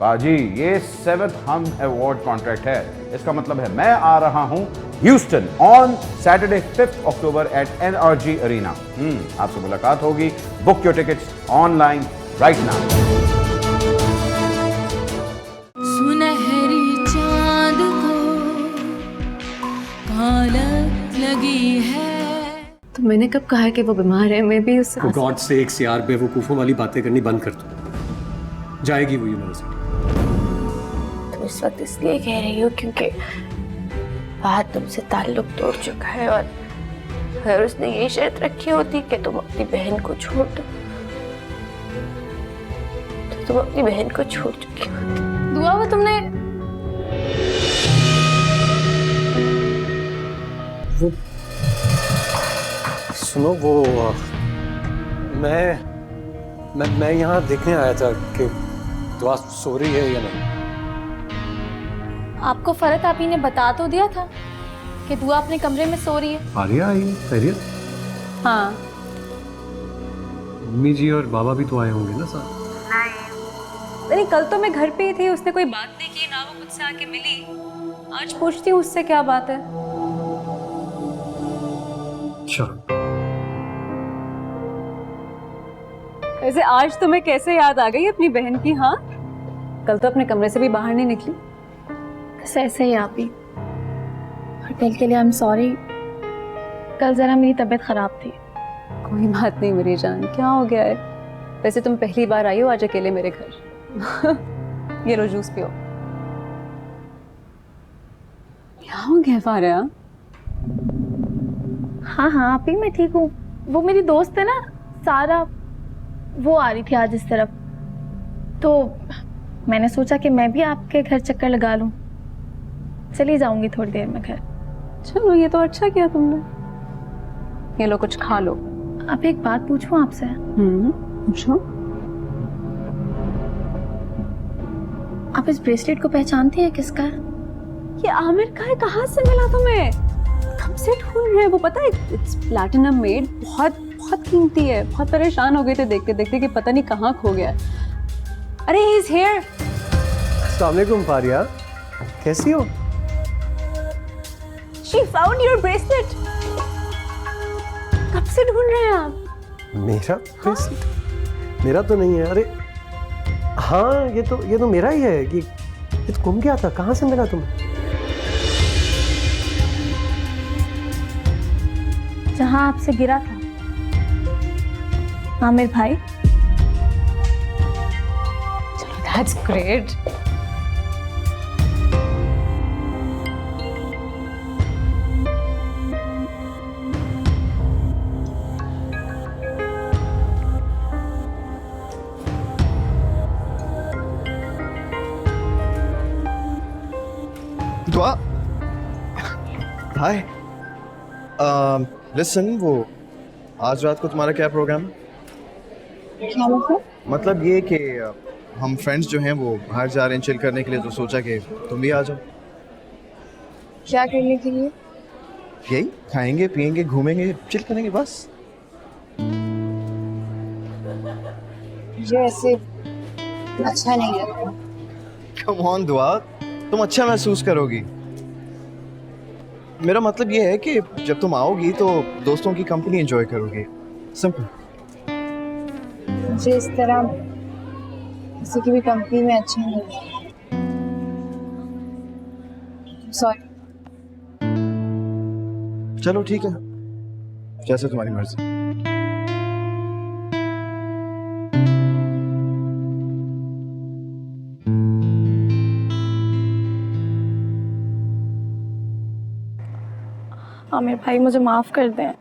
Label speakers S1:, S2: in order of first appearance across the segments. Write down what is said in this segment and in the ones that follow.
S1: बाजी, ये 7th हम अवार्ड कॉन्ट्रैक्ट है। इसका मतलब है मैं आ रहा हूं Houston on Saturday 5th October at NRG arena. आपसे मुलाकात होगी। Book your tickets online right now.
S2: सुनहरी चांद को कालक लगी है।
S3: तो मैंने कब कहा कि वो बीमार है? मैं भी उससे
S4: गॉड सेक्स यार, बेवकूफों वाली बातें करनी बंद कर दो। जाएगी वो यूनिवर्सिटी।
S3: तो इस वक्त इसलिए कह रही हूँ क्योंकि बात तुमसे ताल्लुक तोड़ चुका है, और अगर उसने ये शर्त रखी होती कि तुम अपनी बहन को छोड़ दो तो तुम अपनी बहन को छोड़ चुकी होती।
S2: दुआ वो तुमने
S4: वो सुनो, वो मैं यहाँ देखने आया था कि दुआ सो रही है या नहीं।
S2: आपको फरत आपी ने बता तो दिया था कि दुआ अपने कमरे में सो रही है।
S4: आर्या आई खैरियत?
S2: हाँ,
S4: मम्मी जी और बाबा भी तो आए होंगे ना साथ।
S5: नहीं, कल तो मैं घर पे ही थी, उसने कोई बात नहीं की ना, वो मुझसे आके मिली। आज पूछती हूँ उससे क्या बात है।
S4: चलो,
S5: वैसे आज तुम्हें कैसे याद आ गई अपनी बहन की? हाँ, कल तो अपने कमरे से भी बाहर नहीं निकली।
S3: बस ऐसे ही आप ही। और कल के लिए आई एम सॉरी, कल जरा मेरी तबीयत खराब थी।
S5: कोई बात नहीं मेरी जान, क्या हो गया है? वैसे तुम पहली बार आई हो आज अकेले मेरे घर। ये लो जूस पियो। क्या हो गया फारिया?
S3: हाँ हाँ आप ही, मैं ठीक हूँ। वो मेरी दोस्त है ना सारा, वो आ रही थी आज इस तरफ, तो मैंने सोचा कि मैं भी आपके घर चक्कर लगा लूं। चली जाऊंगी थोड़ी देर में घर।
S5: चलो, ये तो अच्छा किया तुमने। ये लो कुछ खा लो।
S3: अब एक बात पूछूं आपसे?
S5: पूछो।
S3: आप इस ब्रेसलेट को पहचानती हैं? किसका है?
S5: ये आमिर का है। कहाँ से मिला तुम्हें? कब से ढूंढ रहे हैं वो, पता है? इट्स प्लैटिनम मेड, बहुत बहुत कीमती है। बहुत परेशान हो गए थे देखते देखते कि पता नहीं कहाँ खो गया। अरे ही इज हियर।
S4: अस्सलाम वालेकुम फारिया, कैसी हो?
S5: She found your bracelet. कब से ढूंढ रहे हैं आप?
S4: मेरा ब्रेसलेट? मेरा तो नहीं है। अरे हाँ, ये तो मेरा ही है। ये तो गुम गया था। कहाँ से मिला तुम्हें?
S3: जहां आपसे गिरा था। आमिर भाई।
S5: चलो, दैट्स ग्रेट।
S6: दुआ, हाय। लिसन, वो आज रात को तुम्हारा क्या प्रोग्राम है?
S3: क्या
S6: मतलब ये कि हम फ्रेंड्स जो हैं वो बाहर जा रहे हैं चिल करने के लिए, तो सोचा कि तुम भी आ जाओ।
S3: क्या करने के लिए?
S6: यही खाएंगे पिएंगे घूमेंगे चिल करेंगे बस।
S3: मुझे ऐसे अच्छा नहीं लगता।
S6: कम ऑन दुआ, तुम अच्छा महसूस करोगी। मेरा मतलब ये है कि जब तुम आओगी तो दोस्तों की कंपनी एंजॉय करोगी। सिंपल।
S3: मुझे इस तरह किसी की भी कंपनी में अच्छा नहीं लगता। सॉरी।
S6: चलो ठीक है, जैसे तुम्हारी मर्जी।
S3: आमिर भाई मुझे माफ कर दें,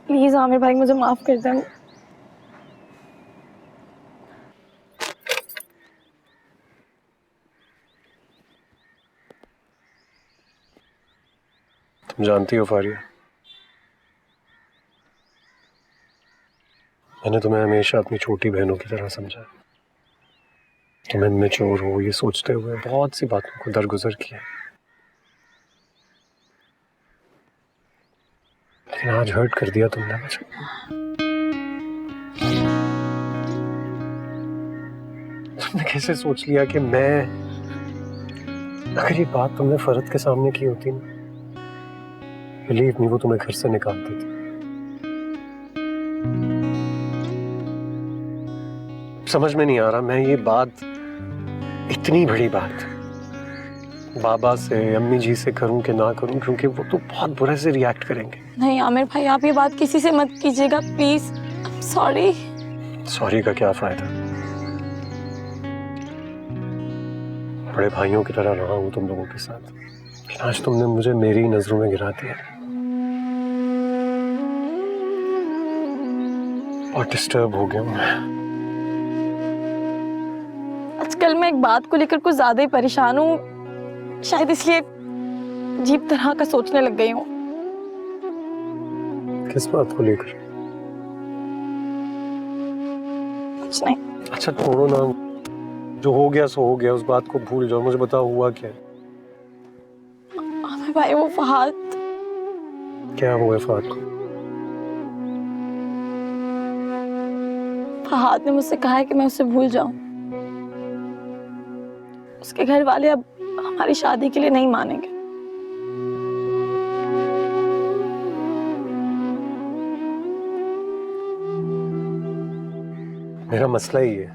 S3: प्लीज आमिर भाई मुझे माफ कर दें।
S4: तुम जानती हो फारिया, मैंने तुम्हें हमेशा अपनी छोटी बहनों की तरह समझा। तुम इमेच्योर हो ये सोचते हुए बहुत सी बातों को दरगुजर किया, लेकिन आज हर्ट कर दिया तुमने मुझे। तुमने कैसे सोच लिया कि मैं, अगर ये बात तुमने फरद के सामने की होती ना, बिलीव मी, वो तुम्हें घर से निकाल देती। समझ में नहीं आ रहा मैं ये बात, इतनी बड़ी बात बाबा से, अम्मी जी से करूं कि ना करूं, क्योंकि वो तो बहुत बुरे से रिएक्ट करेंगे।
S2: नहीं आमिर भाई, आप ये बात किसी से मत कीजिएगा प्लीज। सॉरी।
S4: सॉरी का क्या फायदा, बड़े भाइयों की तरह रहा हूं तुम लोगों के साथ, लेकिन आज तुमने मुझे मेरी नजरों में गिरा दिया। और डिस्टर्ब हो गया हूं मैं।
S2: आजकल मैं एक बात को लेकर कुछ ज्यादा ही परेशान हूँ, शायद इसलिए अजीब तरह का सोचने लग गई हूँ।
S4: किस बात को लेकर?
S2: कुछ नहीं।
S4: अच्छा छोड़ो ना, जो हो गया सो हो गया, उस बात को भूल जाओ। मुझे बताओ हुआ क्या?
S2: आमिर भाई, वो फहाद।
S4: क्या हुआ फहाद को?
S2: फहाद ने मुझसे कहा है कि मैं उसे भूल जाऊं। उसके घर वाले अब हमारी शादी के लिए नहीं मानेंगे।
S4: मेरा मसला ही है,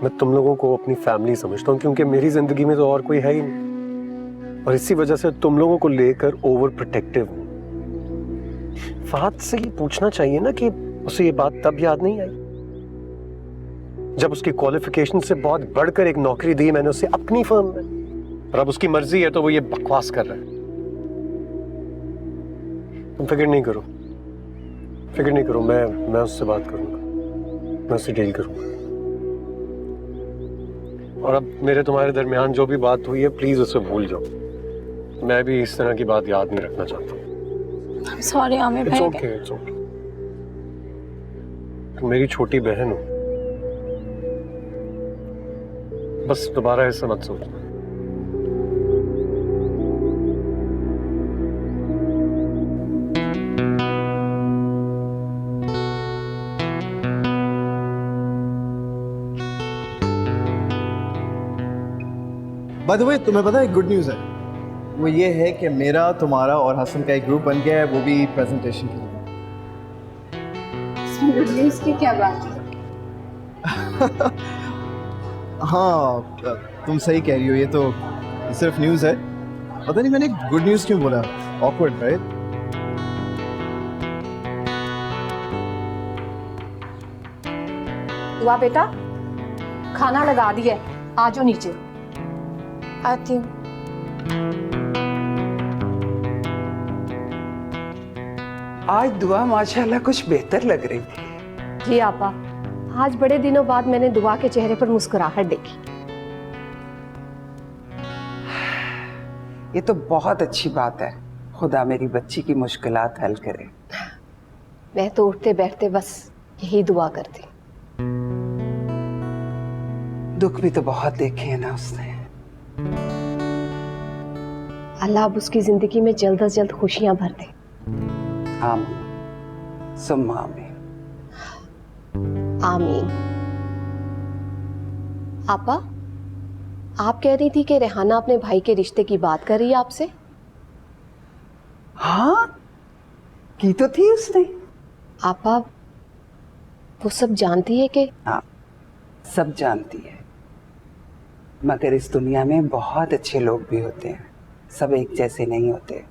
S4: मैं तुम लोगों को अपनी फैमिली समझता हूँ, क्योंकि मेरी जिंदगी में तो और कोई है ही नहीं, और इसी वजह से तुम लोगों को लेकर ओवर प्रोटेक्टिव हूँ। फहद से ये पूछना चाहिए ना कि उसे ये बात तब याद नहीं आई जब उसकी क्वालिफिकेशन से बहुत बढ़कर एक नौकरी दी मैंने उसे अपनी फर्म में, और अब उसकी मर्जी है तो वो ये बकवास कर रहा है। तुम फिक्र नहीं करो, फिक्र नहीं करो, मैं उससे बात करूंगा, मैं उससे डील करूंगा। और अब मेरे तुम्हारे दरमियान जो भी बात हुई है, प्लीज उसे भूल जाओ। मैं भी इस तरह की बात याद नहीं रखना चाहता।
S2: सॉरी आमिर भाई।
S4: It's okay, it's okay. तुम मेरी छोटी बहन हो, बस दोबारा ऐसा मत सोचना।
S6: बाय द वे, तुम्हें पता है गुड न्यूज़ है, वो ये है कि मेरा, तुम्हारा और हसन का एक ग्रुप बन गया है, वो भी प्रेजेंटेशन के लिए।
S5: गुड न्यूज़ की क्या बात है?
S6: हाँ, तुम सही कह रही हो, ये तो सिर्फ न्यूज़ है। पता नहीं मैंने गुड न्यूज़ क्यों बोला, ऑकवर्ड राइट?
S7: दुआ बेटा, खाना लगा दिया, आ जाओ नीचे।
S2: आती हूँ।
S8: आज दुआ माशाल्लाह कुछ बेहतर लग रही थी।
S7: जी आपा, आज बड़े दिनों बाद मैंने दुआ के चेहरे पर मुस्कुराहट देखी।
S8: ये तो बहुत अच्छी बात है, खुदा मेरी बच्ची की मुश्किलात हल करे।
S7: मैं तो उठते बैठते बस यही दुआ करती।
S8: दुख भी तो बहुत देखे हैं ना उसने।
S7: अल्लाह अब उसकी जिंदगी में जल्द से जल्द खुशियां भर दे।
S8: आमीन सुम्मा आमीन।
S7: आमीन। आपा, आप कह रही थी कि रेहाना अपने भाई के रिश्ते की बात कर रही है आपसे?
S8: हाँ, की तो थी उसने।
S7: आपा, वो सब जानती है कि?
S8: हाँ, सब जानती है, मगर इस दुनिया में बहुत अच्छे लोग भी होते हैं, सब एक जैसे नहीं होते।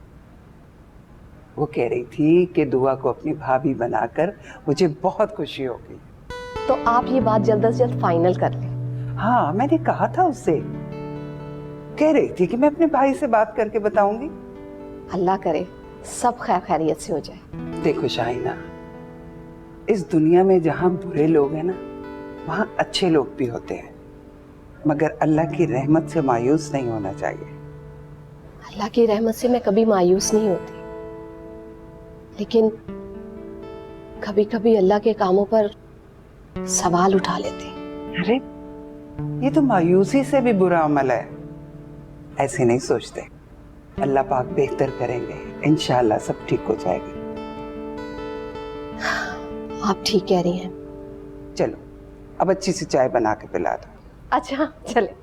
S8: वो कह रही थी कि दुआ को अपनी भाभी बनाकर मुझे बहुत खुशी होगी।
S7: तो आप ये बात जल्द से जल्द फाइनल कर लें।
S8: हाँ, मैंने कहा था उससे, कह रही थी कि मैं अपने भाई से बात करके बताऊंगी।
S7: अल्लाह करे सब खैर खैरियत से हो जाए।
S8: देखो शाहिना, इस दुनिया में जहाँ बुरे लोग हैं ना, वहाँ अच्छे लोग भी होते हैं, मगर अल्लाह की रहमत से मायूस नहीं होना चाहिए।
S7: अल्लाह की रहमत से मैं कभी मायूस नहीं होती, लेकिन कभी कभी अल्लाह के कामों पर सवाल उठा लेते।
S8: अरे, ये तो मायूसी से भी बुरा अमल है, ऐसे नहीं सोचते। अल्लाह पाक बेहतर करेंगे, इंशाअल्लाह सब ठीक हो जाएगा।
S7: आप ठीक कह रही हैं।
S8: चलो अब अच्छी सी चाय बना के पिला दो।
S7: अच्छा चले।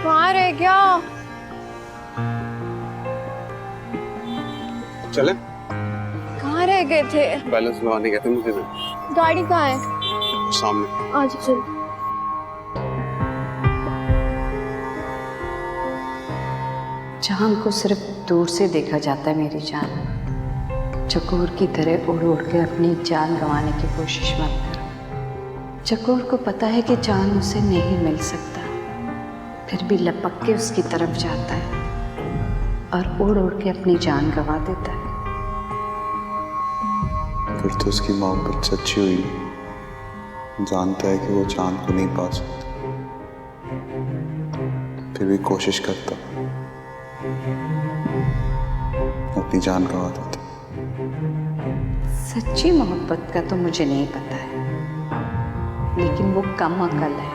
S3: कहाँ रह गया?
S4: चले
S3: कहाँ रह गए थे?
S4: बैलेंस लगाने गए थे मुझे
S3: गाड़ी कहाँ है?
S4: सामने।
S3: आज चल।
S9: चांद को सिर्फ दूर से देखा जाता है मेरी जान। चकोर की तरह उड़ उड़ के अपनी जान गंवाने की कोशिश मत करो। चकोर को पता है कि चांद उसे नहीं मिल सकता, फिर भी लपक के उसकी तरफ जाता है और उड़ उड़ के अपनी जान गंवा देता है।
S10: फिर तो उसकी मोहब्बत सच्ची हुई। जानता है कि वो चांद को नहीं पा सकता, फिर भी कोशिश करता, अपनी जान गंवा देता।
S9: सच्ची मोहब्बत का तो मुझे नहीं पता है, लेकिन वो कम अकल है।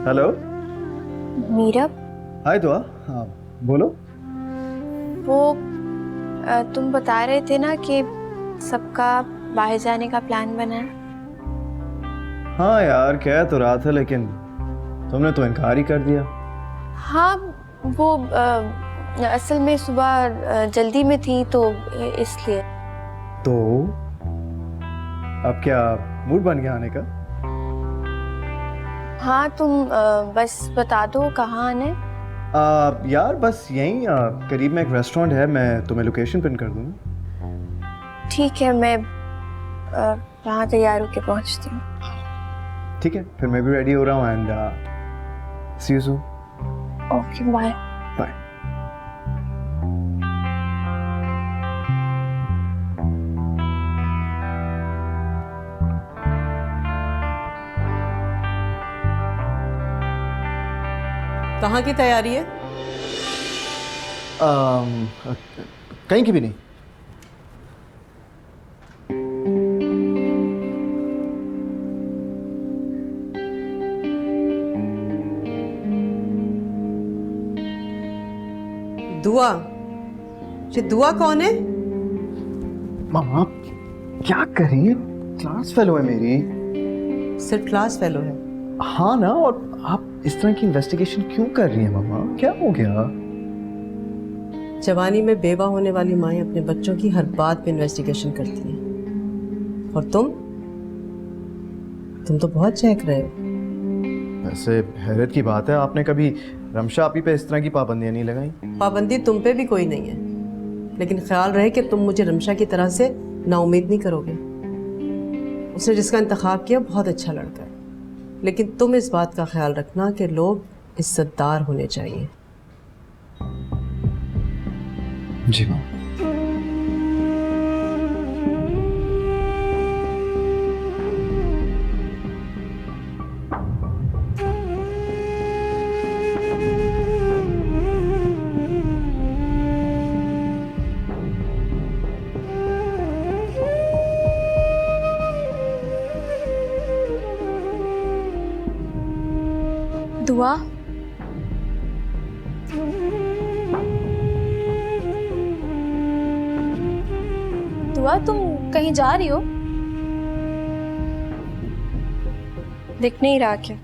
S6: हेलो
S3: मीरा,
S6: हाय दुआ। हाँ बोलो।
S3: वो तुम बता रहे थे ना कि सबका बाहर जाने का प्लान बना है।
S6: हाँ यार कह तो रहा था, लेकिन तुमने तो इनकार ही कर दिया।
S3: हाँ वो असल में सुबह जल्दी में थी तो इसलिए।
S6: तो अब क्या मूड बन गया आने का?
S3: हाँ तुम बस बता दो कहाँ आना है।
S6: यार बस यहीं करीब में एक रेस्टोरेंट है, मैं तुम्हें लोकेशन पिन कर दूंगा।
S3: ठीक है, मैं वहाँ तैयार होके पहुँचती हूँ।
S6: ठीक है, फिर मैं भी रेडी हो रहा हूँ and see you soon.
S3: Okay bye.
S6: Bye.
S11: कहाँ की तैयारी है?
S6: कहीं की भी नहीं।
S11: दुआ? ये दुआ कौन है?
S6: मामा क्या करें, क्लास फेलो है मेरी।
S11: सिर्फ क्लास फेलो है?
S6: हाँ ना, और आप इस तरह की इन्वेस्टिगेशन क्यों कर रही हैं मामा? क्या हो गया?
S11: जवानी में बेवा होने वाली माएँ अपने बच्चों की हर बात पे इन्वेस्टिगेशन करती हैं। और तुम तो बहुत चहक रहे हो।
S6: वैसे हैरत की बात है, आपने कभी रमशा आपी पे इस तरह की पाबंदियां नहीं लगाई?
S11: पाबंदी तुम पे भी कोई नहीं है, लेकिन ख्याल रहे कि तुम मुझे रमशा की तरह से नाउम्मीद नहीं करोगे। उसने जिसका इंतखाब किया बहुत अच्छा लड़का है, लेकिन तुम इस बात का ख्याल रखना कि लोग इज्जतदार होने चाहिए।
S6: जी माँ।
S3: दुआ, दुआ तुम कहीं जा रही हो? दिख नहीं रहा क्या?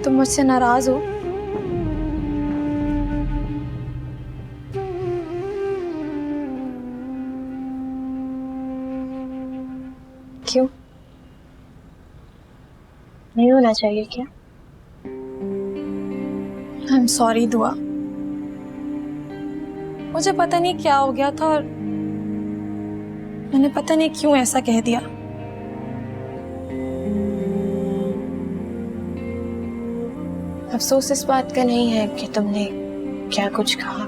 S3: तुम मुझसे नाराज हो?
S2: क्यों? नहीं होना चाहिए क्या? आई एम सॉरी दुआ, मुझे पता नहीं क्या हो गया था और मैंने पता नहीं क्यों ऐसा कह दिया। अफसोस इस बात का नहीं है कि तुमने क्या कुछ कहा,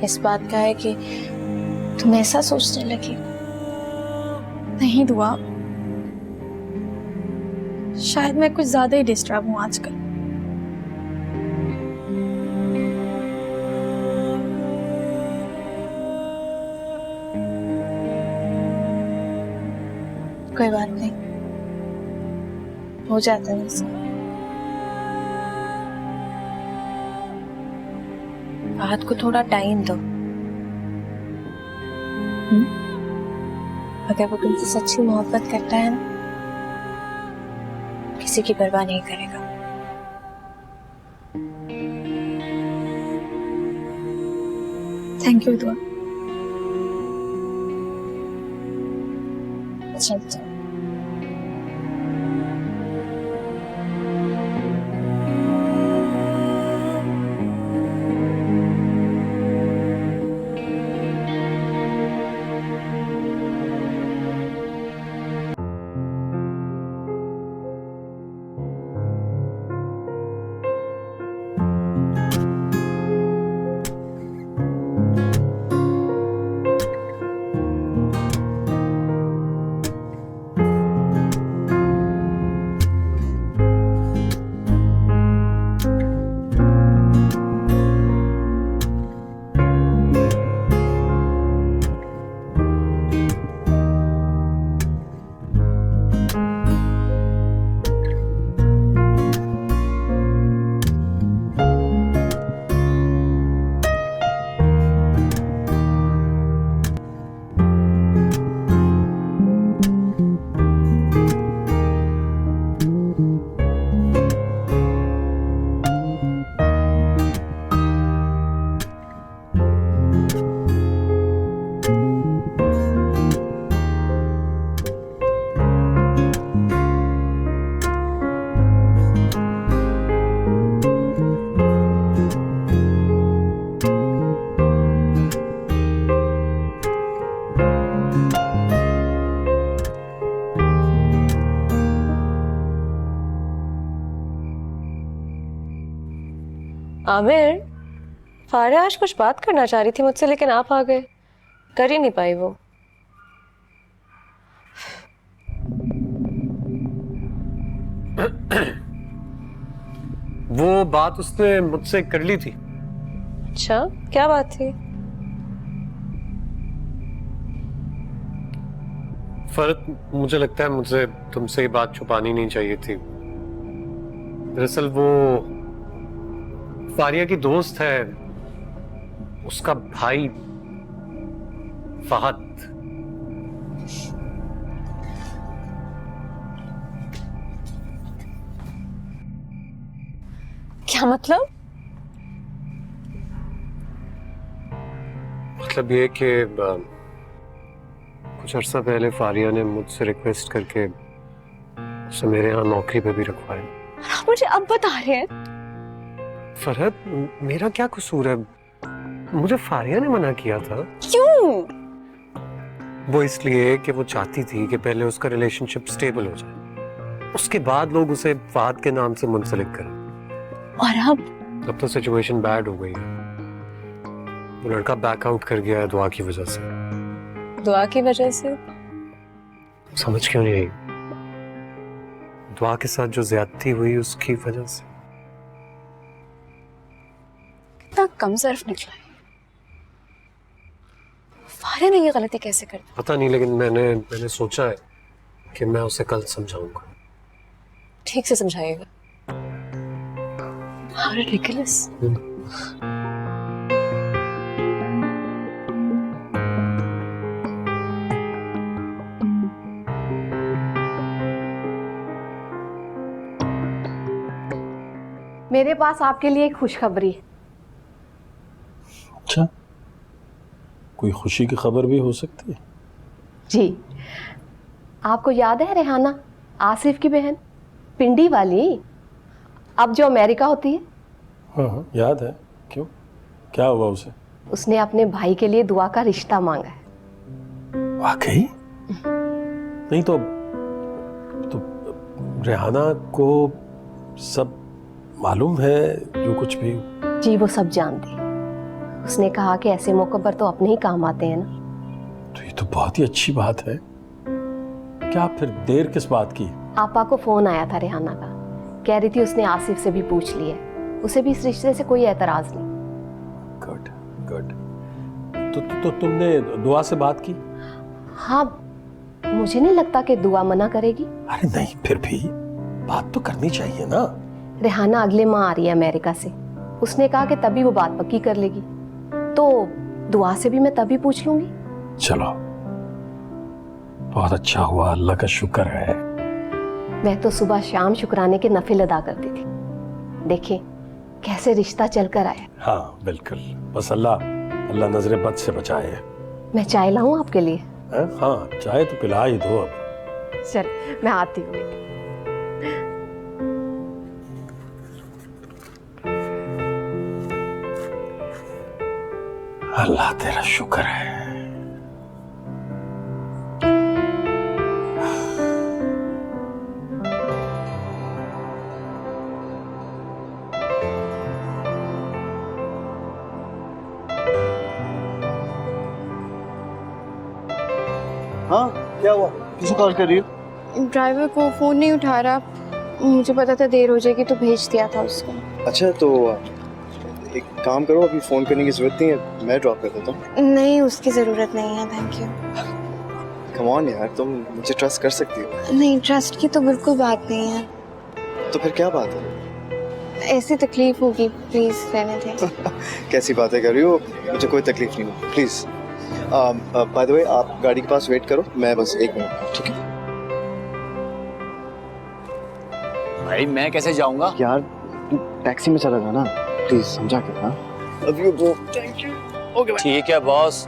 S2: इस बात का है कि तुम ऐसा सोचने लगी। नहीं दुआ, शायद मैं कुछ ज्यादा ही डिस्टर्ब हूं आजकल। कोई बात नहीं, हो जाता है ऐसा। बात को थोड़ा टाइम दो। अगर वो तुमसे सच्ची मोहब्बत करता है ना, किसी की परवाह नहीं करेगा। थैंक यू दुआ। अच्छा
S5: आमिर, फारिया आज कुछ बात करना चाह रही थी मुझसे, लेकिन आप आ गए, कर ही नहीं पाई वो।
S4: वो बात उसने मुझसे कर ली थी।
S5: अच्छा, क्या बात थी?
S4: फरत, मुझे लगता है मुझे तुमसे ये बात छुपानी नहीं चाहिए थी। दरअसल वो फारिया की दोस्त है, उसका भाई फहद।
S5: क्या मतलब?
S4: मतलब ये कि कुछ अर्सा पहले फारिया ने मुझसे रिक्वेस्ट करके उसे मेरे यहाँ नौकरी पे भी रखवाया।
S5: आप मुझे अब बता रहे हैं?
S4: फरहत, मेरा क्या कसूर है? मुझे फारिया ने मना किया था।
S5: क्यों?
S4: वो इसलिए कि वो चाहती थी कि पहले उसका रिलेशनशिप स्टेबल हो जाए, उसके बाद लोग उसे फहद के नाम से मुंसलिक करें।
S5: और अब
S4: तो सिचुएशन बैड हो गई है। वो लड़का बैकआउट कर गया है दुआ की वजह से।
S5: दुआ की वजह से?
S4: समझ क्यों नहीं आई? दुआ के साथ जो ज्यादती हुई उसकी वजह से।
S5: कितना कम सर्फ निकला है। फारिया ने ये गलती कैसे कर दी?
S4: पता नहीं, लेकिन मैंने सोचा है कि मैं उसे कल समझाऊंगा।
S5: ठीक से समझाइएगा। How ridiculous.
S7: मेरे पास आपके लिए एक खुशखबरी है।
S12: अच्छा, कोई खुशी की खबर भी हो सकती है?
S7: जी। आपको याद है रेहाना, आसिफ की बहन, पिंडी वाली, अब जो अमेरिका होती है?
S4: हाँ याद है। क्यों, क्या हुआ उसे?
S7: उसने अपने भाई के लिए दुआ का रिश्ता मांगा है।
S4: वाकई? नहीं तो रेहाना को सब मालूम है जो कुछ भी?
S7: जी वो सब जानती है। उसने कहा कि ऐसे मौकों पर तो अपने ही काम आते हैं ना।
S4: तो ये तो बहुत ही अच्छी बात है। क्या फिर देर किस बात की?
S7: आपा को फोन आया था रेहाना का, कह रही थी उसने आसिफ से भी पूछ लिया, उसे भी इस रिश्ते से कोई एतराज नहीं।
S4: Good good. तो तुमने दुआ से बात की?
S7: हाँ, मुझे नहीं लगता कि दुआ मना करेगी।
S4: अरे नहीं, फिर भी बात तो करनी चाहिए ना।
S7: रेहाना अगले माह आ रही है अमेरिका से, उसने कहा कि तभी वो बात पक्की कर लेगी, तो दुआ से भी मैं तभी पूछ लूंगी।
S4: चलो बहुत अच्छा हुआ, अल्लाह का शुक्र है।
S7: मैं तो सुबह शाम शुक्राने के नफिल अदा करती थी। देखिए कैसे रिश्ता चलकर आया।
S4: हाँ बिल्कुल, बस अल्लाह नजरे बद से बचाए।
S7: मैं चाय लाऊं आपके लिए?
S4: हाँ चाय तो पिला ही दो अब।
S7: चल मैं आती हूँ।
S4: अल्लाह तेरा शुक्र है।
S6: हाँ क्या हुआ, किसे कॉल कर रही हो?
S12: ड्राइवर को फ़ोन नहीं उठा रहा, मुझे पता था देर हो जाएगी तो भेज दिया था उसको।
S6: अच्छा तो एक काम करो, अभी फ़ोन करने की ज़रूरत नहीं है, मैं ड्रॉप कर देता हूँ।
S12: नहीं उसकी ज़रूरत नहीं है, थैंक यू।
S6: कम ऑन यार, तुम मुझे ट्रस्ट कर सकती हो।
S12: नहीं ट्रस्ट की तो बिल्कुल बात नहीं है।
S6: तो फिर क्या बात है?
S12: ऐसी तकलीफ होगी, प्लीज़ रहने दें।
S6: कैसी बातें कर रही हो, मुझे कोई तकलीफ नहीं हो, प्लीज़। बाय द वे आप गाड़ी के पास वेट करो, मैं बस 1 मिनट, ठीक है?
S13: भाई मैं कैसे जाऊंगा?
S6: यार तू टैक्सी में चला जाना, प्लीज समझा के। हाँ love you bro, thank you. Okay bye.
S13: ठीक है बॉस।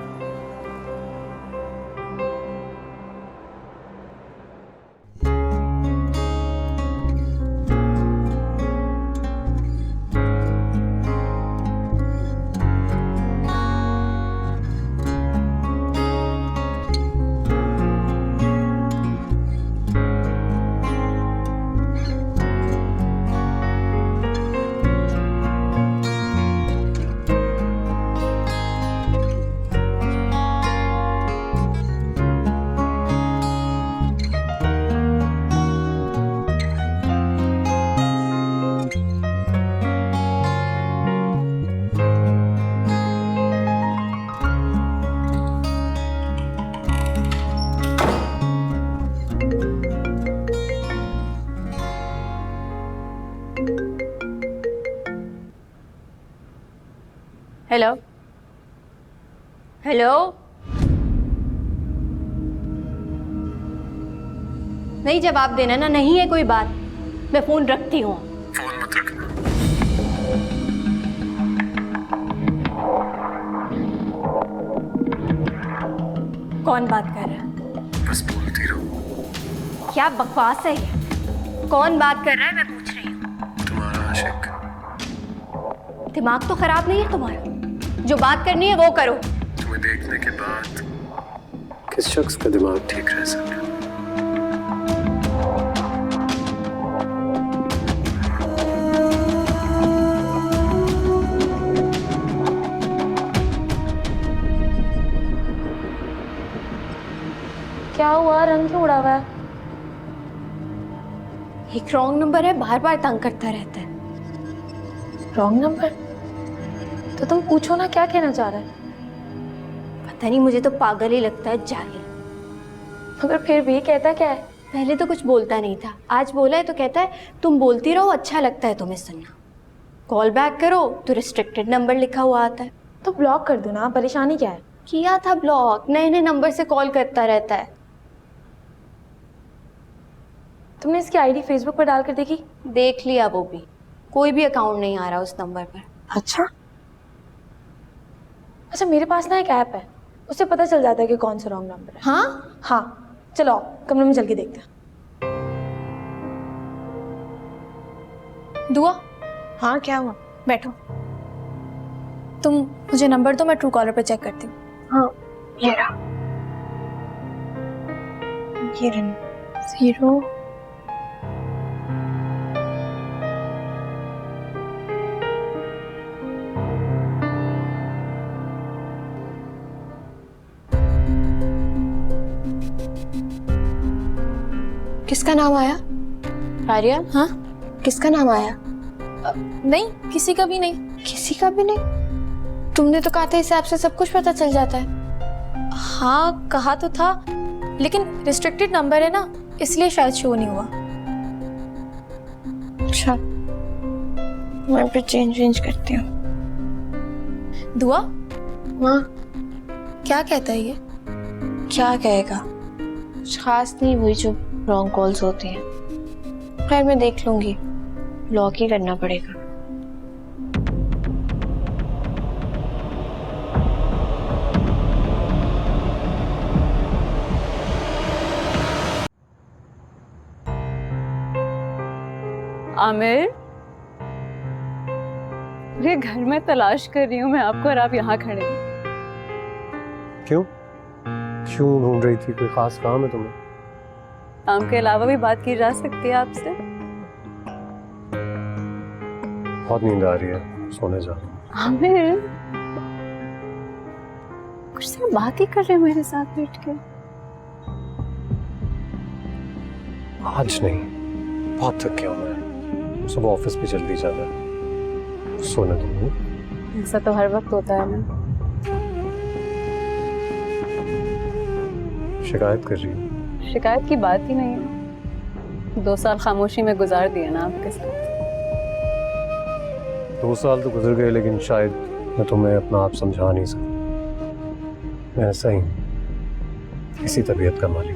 S12: हेलो हेलो, नहीं जवाब देना ना, नहीं है कोई बात, मैं फोन रखती हूँ।
S4: फोन मत रखना।
S12: कौन बात कर रहा है?
S4: बस बोलती रहो।
S12: क्या बकवास है ये? कौन बात कर रहा है, मैं पूछ रही हूँ।
S4: तुम्हारा आशिक।
S12: दिमाग तो खराब नहीं है तुम्हारा? जो बात करनी है वो करो।
S4: तुम्हें देखने के बाद किस शख्स का दिमाग ठीक रह सकता है?
S12: क्या हुआ, रंग क्यों उड़ा हुआ है? एक रॉन्ग नंबर है, बार बार तंग करता रहता है।
S3: Wrong number? तो तुम पूछो ना क्या कहना चाह रहा है।
S12: पता नहीं, मुझे तो पागल ही लगता है, जाहिल।
S3: मगर फिर भी कहता क्या है?
S12: पहले तो कुछ बोलता नहीं था, आज बोला है तो कहता है तुम बोलती रहो, अच्छा लगता है तुम्हें सुनना। कॉल बैक करो तो रिस्ट्रिक्टेड नंबर लिखा हुआ आता है।
S3: तो ब्लॉक कर दो ना, परेशानी क्या है?
S12: किया था ब्लॉक, नए नए नंबर से कॉल करता रहता है।
S3: तुमने इसकी आईडी फेसबुक पर डालकर देखी?
S12: देख लिया, वो भी कोई भी अकाउंट नहीं आ रहा उस नंबर पर।
S3: अच्छा, मेरे पास ना एक ऐप है,
S2: उससे पता चल जाता है कि कौन सा रॉन्ग नंबर है।
S3: हाँ
S2: हाँ चलो आओ, कमरे में चल के देखते हैं।
S3: दुआ,
S2: हाँ क्या हुआ?
S3: बैठो। तुम मुझे नंबर दो, मैं ट्रू कॉलर पे चेक करती हूँ।
S2: हाँ ये रहा, ये रहा 0
S7: किसका नाम आया? आर्या?
S3: हाँ
S7: किसका नाम आया?
S3: नहीं, किसी का भी नहीं।
S7: किसी का भी नहीं? तुमने तो कहा था इस ऐप से सब कुछ पता चल जाता है।
S3: हाँ कहा तो था, लेकिन रिस्ट्रिक्टेड नंबर है ना, इसलिए शायद शो नहीं हुआ।
S7: अच्छा, मैं फिर चेंज करती हूँ।
S3: दुआ,
S7: हाँ
S3: क्या कहता है ये?
S7: क्या कहेगा? कुछ खास नहीं, वही जो रॉन्ग कॉल्स होती हैं। खैर मैं देख लूंगी, ब्लॉक ही करना पड़ेगा।
S5: आमिर, ये घर में तलाश कर रही हूँ मैं आपको और आप यहाँ खड़े हैं।
S4: क्यों क्यों ढूंढ रही थी? कोई खास काम है तुम्हें?
S5: काम के अलावा भी बात की जा सकती है आपसे।
S4: बहुत नींद आ रही है, सोने जा।
S5: आमिर, कुछ देर बात ही कर रहे हो मेरे साथ बैठ के।
S4: आज नहीं, बहुत थक गया हूं मैं। सुबह ऑफिस भी जल्दी जाना है, सोने दो।
S5: ऐसा तो हर वक्त होता है ना।
S4: शिकायत कर रही हूँ?
S5: शिकायत की बात ही नहीं है। 2 साल खामोशी में गुजार दिए ना आपके साथ।
S4: 2 साल तो गुजर गए, लेकिन शायद मैं तुम्हें अपना आप समझा नहीं सकता। मैं ऐसा ही हूं, इसी तबीयत का मालिक,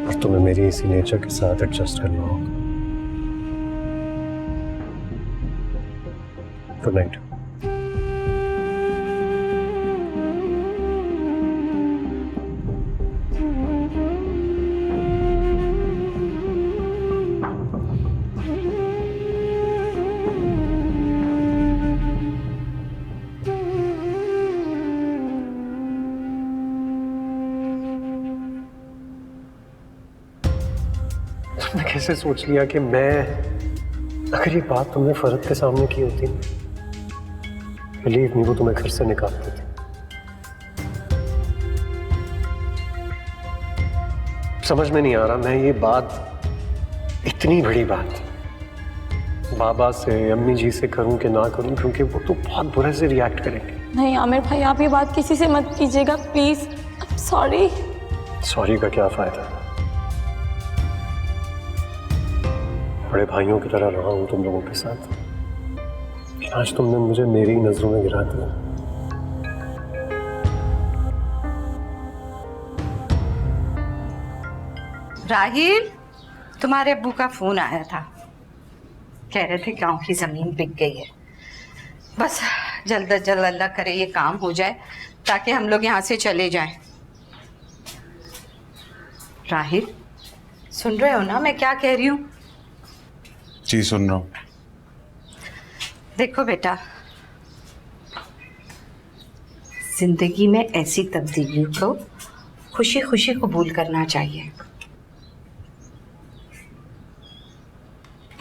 S4: और तुम्हें मेरी इसी नेचर के साथ एडजस्ट करना होगा। Good night. तुमने कैसे सोच लिया कि मैं, अगर ये बात तुमने फरद के सामने की होती, बिलीव मी, वो तुम्हें घर से निकाल देती। समझ में नहीं आ रहा मैं ये बात, इतनी बड़ी बात, बाबा से, अम्मी जी से करूं कि ना करूं, क्योंकि वो तो बहुत बुरे से रिएक्ट करेंगे।
S2: नहीं आमिर भाई, आप ये बात किसी से मत कीजिएगा प्लीज। सॉरी।
S4: सॉरी का क्या फायदा? बड़े भाइयों की तरह रहा हूं तुम लोगों के साथ, आज तुमने मुझे मेरी नजरों में गिरा दिया।
S8: राहिल, तुम्हारे अब्बू का फोन आया था, कह रहे थे गांव की जमीन बिक गई है। बस जल्द अज जल्द अल्लाह करे ये काम हो जाए ताकि हम लोग यहाँ से चले जाएं। राहिल, सुन रहे हो ना मैं क्या कह रही हूँ?
S10: जी सुन रहा हूँ।
S8: देखो बेटा, जिंदगी में ऐसी तब्दीलियों को खुशी खुशी कबूल करना चाहिए।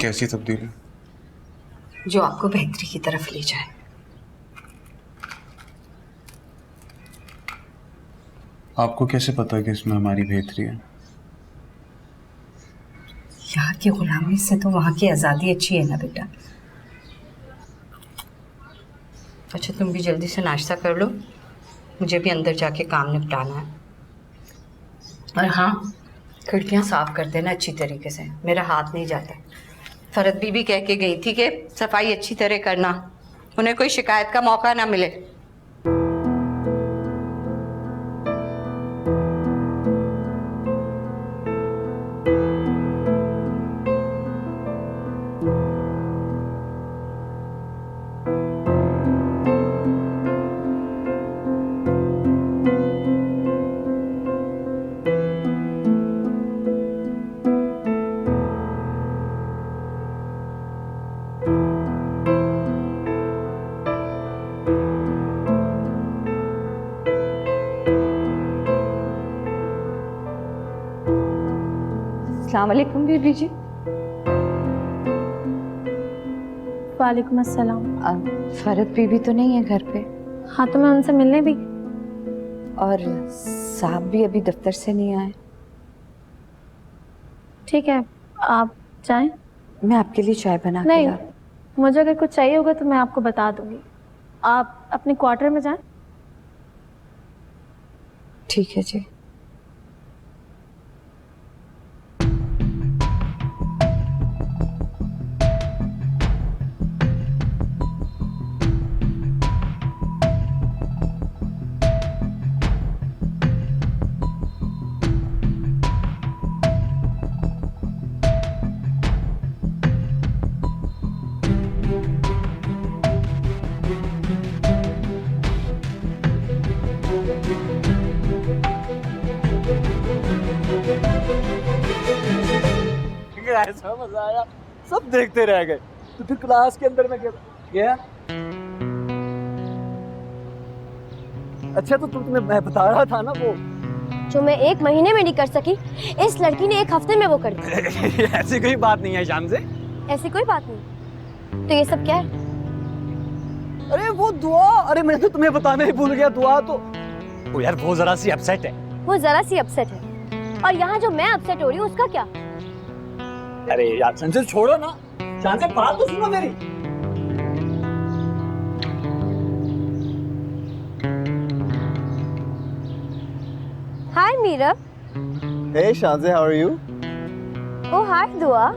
S10: कैसी तब्दीली?
S8: जो आपको बेहतरी की तरफ ले जाए।
S10: आपको कैसे पता कि इसमें हमारी बेहतरी है?
S8: यहाँ की गुलामी से तो वहाँ की आज़ादी अच्छी है ना बेटा। अच्छा तुम भी जल्दी से नाश्ता कर लो, मुझे भी अंदर जाके काम निपटाना है। और हाँ, खिड़कियाँ साफ कर देना अच्छी तरीके से, मेरा हाथ नहीं जाता। फरद बीबी कह के गई थी कि सफाई अच्छी तरह करना, उन्हें कोई शिकायत का मौका ना मिले।
S9: अस्सलाम वालेकुम बीबी जी।
S3: वालेकुम अस्सलाम।
S9: फरत बीबी तो नहीं है घर पे?
S3: हाँ, तो मैं उनसे मिलने भी।
S9: और साहब भी अभी दफ्तर से नहीं आए।
S3: ठीक है, आप जाएं।
S9: मैं आपके लिए चाय बना के
S3: नहीं,
S9: ला।
S3: मुझे अगर कुछ चाहिए होगा तो मैं आपको बता दूंगी। आप अपने क्वार्टर में जाएं।
S9: ठीक है जी।
S13: ऐसा मजा आया, सब देखते रह गए। तो फिर क्लास के अंदर में गया। अच्छा, तो तुम्हें मैं बता रहा था ना, वो
S12: जो मैं 1 महीने में नहीं कर सकी, इस लड़की ने 1 हफ्ते में वो कर दी।
S13: ऐसी कोई बात नहीं है शान से।
S12: ऐसी कोई बात नहीं। तो ये सब क्या है?
S13: अरे वो दुआ, अरे मैं तो तुम्हें बताना ही भूल गया। दुआ तो वो यार, वो जरा सी अपसेट है।
S12: वो जरा सी अपसेट है, और यहाँ जो मैं अपसेट हो रही हूँ उसका क्या?
S13: अरे यार संजय, छोड़ो ना, शान से बात तो सुनो मेरी।
S12: हाय Meera.
S6: Hey Shanze, how are you?
S12: ओ हाय दुआ।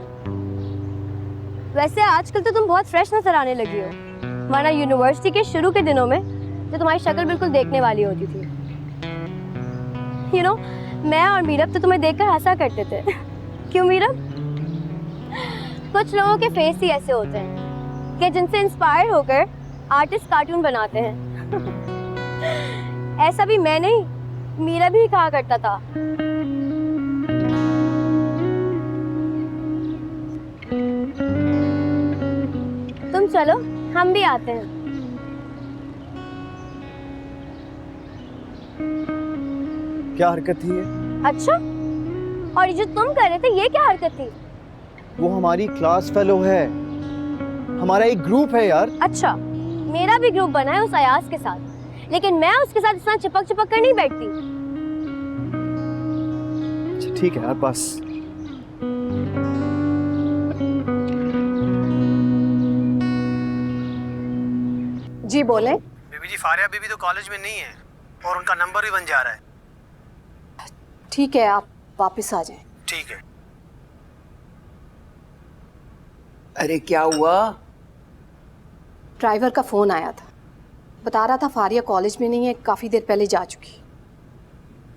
S12: वैसे आजकल तो तुम बहुत फ्रेश नजर आने लगी हो, वरना यूनिवर्सिटी के शुरू के दिनों में तो तुम्हारी शक्ल बिल्कुल देखने वाली होती थी। मैं और मीरब तो तुम्हें देखकर हंसा करते थे। क्यों मीरब? कुछ लोगों के फेस ही ऐसे होते हैं कि जिनसे इंस्पायर होकर आर्टिस्ट कार्टून बनाते हैं। ऐसा भी मैं नहीं, मीरा भी कहा करता था। तुम चलो, हम भी आते हैं।
S6: क्या हरकत थी ये?
S12: अच्छा, और ये जो तुम कर रहे थे ये क्या हरकत थी?
S6: वो हमारी क्लास फेलो है, हमारा एक ग्रुप है यार।
S12: अच्छा, मेरा भी ग्रुप बना है उस अयाज के साथ, लेकिन मैं उसके साथ इतना चिपक चिपक कर नहीं बैठती।
S6: अच्छा ठीक है यार, बस।
S11: जी बोले।
S14: बीबी जी, फारिया बीबी तो कॉलेज में नहीं है और उनका नंबर भी बन जा रहा है।
S11: ठीक है, आप वापस आ जाएं।
S14: ठीक है।
S8: अरे क्या हुआ?
S11: ड्राइवर का फोन आया था, बता रहा था फारिया कॉलेज में नहीं है, काफी देर पहले जा चुकी।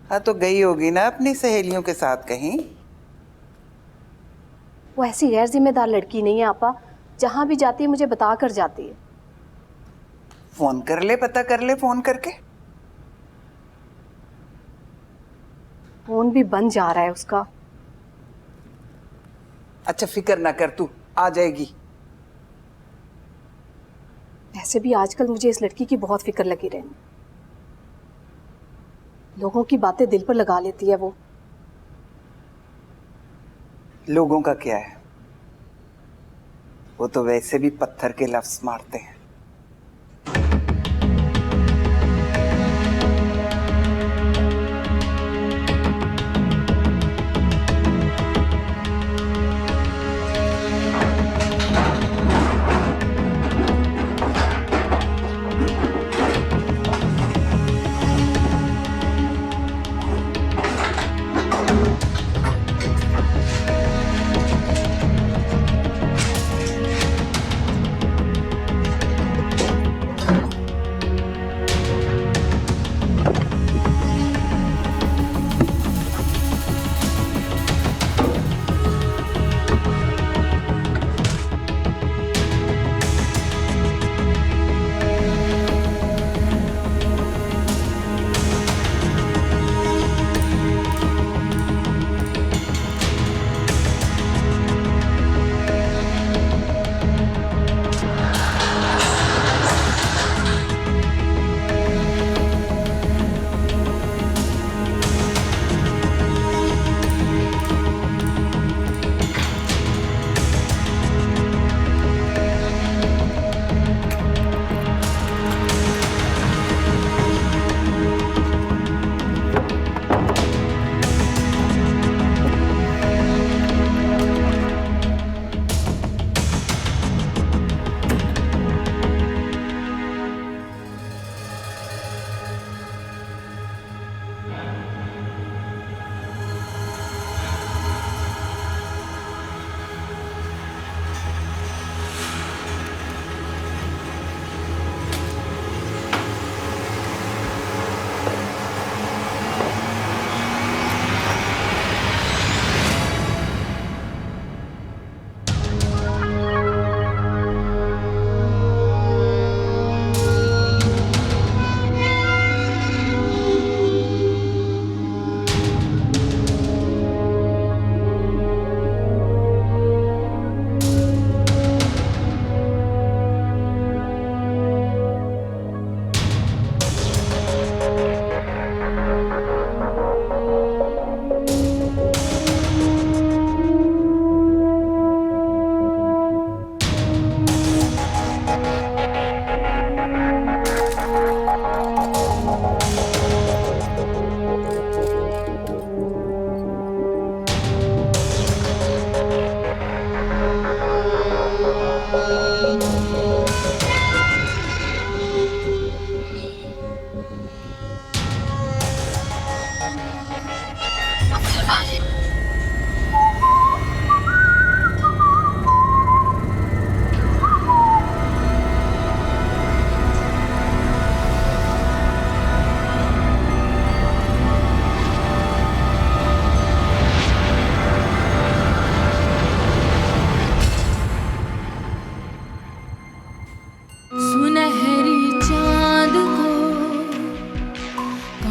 S8: हाँ, तो गई होगी ना अपनी सहेलियों के साथ कहीं।
S11: वो ऐसी गैर जिम्मेदार लड़की नहीं है आपा, जहां भी जाती है मुझे बता कर जाती है।
S8: फोन कर ले, पता कर ले फोन करके।
S11: फोन भी बंद जा रहा है उसका।
S8: अच्छा फिक्र ना कर, तू आ जाएगी।
S11: ऐसे भी आजकल मुझे इस लड़की की बहुत फिक्र लगी रहनी। लोगों की बातें दिल पर लगा लेती है वो।
S8: लोगों का क्या है, वो तो वैसे भी पत्थर के लफ्ज मारते हैं।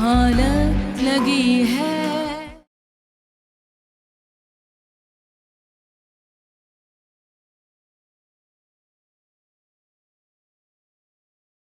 S15: हालत लगी है